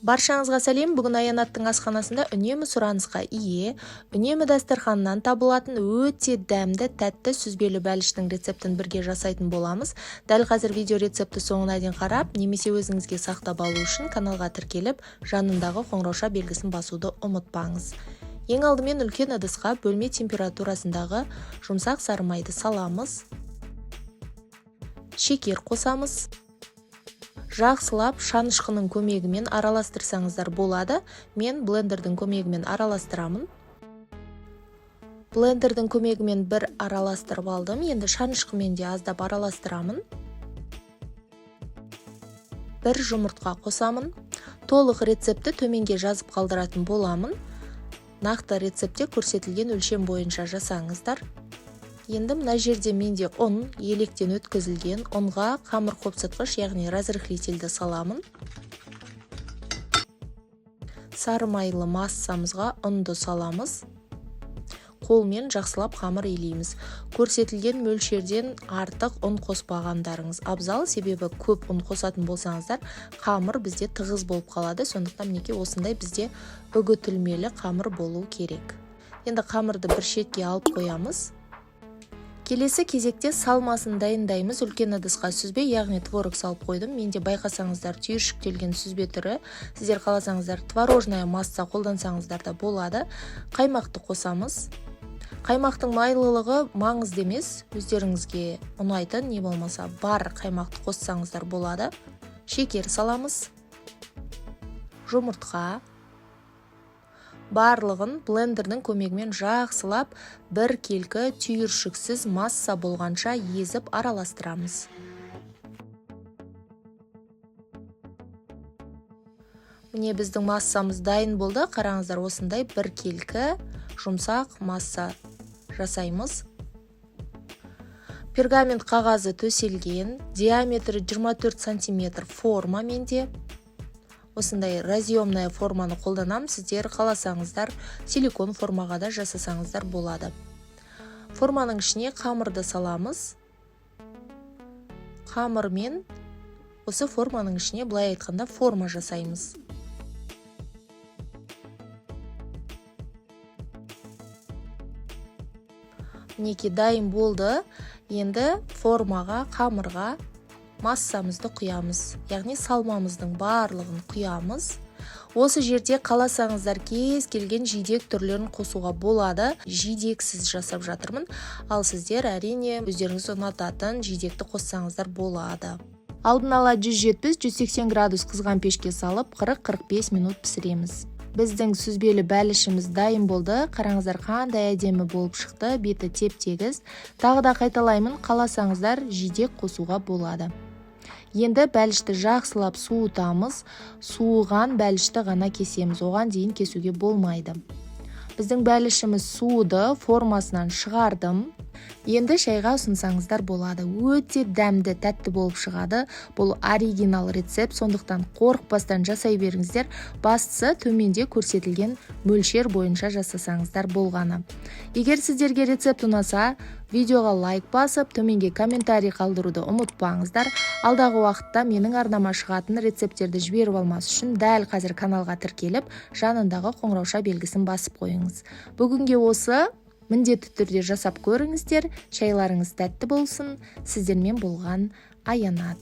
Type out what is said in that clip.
Баршаңызға сәлем. Бүгін Аянаттың асханасында үнемі сұранысқа ие, үнемі дастарханнан табылатын өте дәмді, тәтті сүзбелі бәліштің рецептін бірге жасайтын боламыз. Дәл қазір видео рецепті соңына дейін қарап, немесе өзіңізге сақтап алу үшін каналға тіркеліп, жанындағы қоңырауша белгісін басуды ұмытпаңыз. Ең алдымен үлкен ыдысқа бөлме температурасындағы жұмсақ сары майды саламыз. Шекер қосамыз. Жақсылап шанышқының көмегімен араластырсаңыздар болады. Мен блендердің көмегімен араластырамын. Блендердің көмегімен бір араластырып алдым. Енді шанышқымен де аздап араластырамын. Бір жұмыртқа қосамын. Толық рецепті төменге жазып қалдыратын боламын. Нақты рецепте көрсетілген өлшем бойынша жасаңыздар. Енді мына жерде менде ұн електен өткізілген, ұнға қамыр қопсытқыш, яғни разрыхлительді саламын. Сары майлы массамызға ұнды саламыз. Қолмен жақсылап қамыр илейміз. Көрсетілген мөлшерден артық ұн қоспағандарыңыз абзал, себебі көп ұн қосатын болсаңыздар, қамыр бізде тығыз болып қалады. Сондықтан мінекей осындай бізде үгітілмелі қамыр болу керек. Енді қамырды бір шетке алып қоямыз. Келесі кезекте салмасын дайындаймыз. Үлкен ыдысқа сүзбе, яғни творог салып қойдым. Менде байқасаңыздар түйіршіктелген сүзбе түрі. Сіздер қаласаңыздар творожная масса қолдансаңыздар да болады. Қаймақты қосамыз. Қаймақтың майлылығы маңызды емес, өздеріңізге ұнайтын, не болмаса бар қаймақты қоссаңыздар болады. Шекер саламыз. Жұмыртқа. Барлығын блендердің көмегімен жақсылап бір келкі түйіршіксіз масса болғанша езіп араластырамыз. Міне біздің массамыз дайын болды. Қараңыздар, осындай бір келкі жұмсақ масса жасаймыз. Пергамент қағазы төселген, диаметрі 24 см форма менде. Осындай разъемная форманы қолданам. Сіздер қаласаңыздар силикон формаға да жасасаңыздар болады. Форманың ішіне қамырды саламыз. Қамырмен осы форманың ішіне былай айтқанда форма жасаймыз. Мінекей дайын болды. Енді формаға, қамырға массамызды құямыз, яғни салмамыздың барлығын құямыз. Осы жерде қаласаңыздар кез келген жидек түрлерін қосуға болады. Жидексіз жасап жатырмын, ал сіздер әрине өздеріңіз ұнататын жидекті қоссаңыздар болады. Алдын ала 170-180 градус қызған пешке салып 40-45 минут пісіреміз. Біздің сүзбелі бәлішіміз дайын болды. Қараңыздар, қандай әдемі болып шықты, беті теп-тегіс. Тағы да қайталаймын, қаласаңыздар жидек қосуға болады. Енді бәлішті жақсылап суытамыз. Суыған бәлішті ғана кесеміз, оған дейін кесуге болмайды. Біздің бәлішіміз суыды, формасынан шығардым. Енді шайға ұсынсаңыздар болады. Өте дәмді, тәтті болып шығады. Бұл оригинал рецепт, сондықтан қорықпастан жасай беріңіздер. Бастысы төменде көрсетілген мөлшер бойынша жасасаңыздар болғаны. Егер сіздерге рецепт ұнаса, видеоға лайк басып, төменге комментарий қалдыруды ұмытпаңыздар. Алдағы уақытта менің арнама шығатын рецепттерді жіберіп алмас үшін дәл қазір каналға тіркеліп, жанындағы қоңырауша белгісін басып қойыңыз. Бүгінге осы. Міндетті түрде жасап көріңіздер. Шайларыңыз тәтті болсын. Сіздермен болған Аянат.